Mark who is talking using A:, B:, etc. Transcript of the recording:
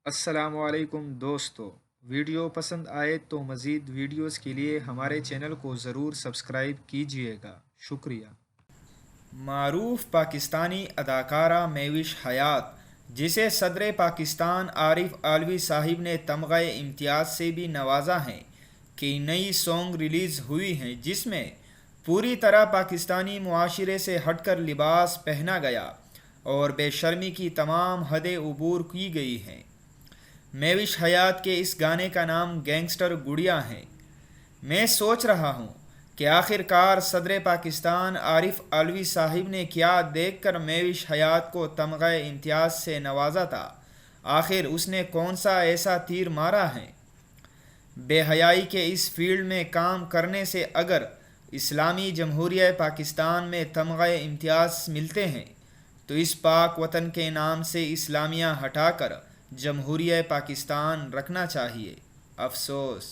A: अस्सलामुअलैकुम दोस्तों। वीडियो पसंद आए तो मज़ीद वीडियोस के लिए हमारे चैनल को ज़रूर सब्सक्राइब कीजिएगा। शुक्रिया। मारूफ पाकिस्तानी अदाकारा मेविश हयात, जिसे सदर पाकिस्तान आरिफ आलवी साहिब ने तमग़ा इम्तियाज़ से भी नवाजा है, कि नई सॉन्ग रिलीज़ हुई हैं जिसमें पूरी तरह पाकिस्तानी मुआशरे से हटकर लिबास पहना गया और बेशर्मी की तमाम हदें उबूर की गई हैं। मेविश हयात के इस गाने का नाम गैंगस्टर गुड़िया है। मैं सोच रहा हूँ कि आखिरकार सदर पाकिस्तान आरिफ अलवी साहिब ने क्या देखकर मेविश हयात को तमग़ा इम्तियाज़ से नवाजा था। आखिर उसने कौन सा ऐसा तीर मारा है। बेहयाई के इस फील्ड में काम करने से अगर इस्लामी जमहूरिया पाकिस्तान में तमग़ा इम्तियाज़ मिलते हैं तो इस पाक वतन के नाम से इस्लामिया हटाकर जमहूरिया पाकिस्तान रखना चाहिए। अफसोस।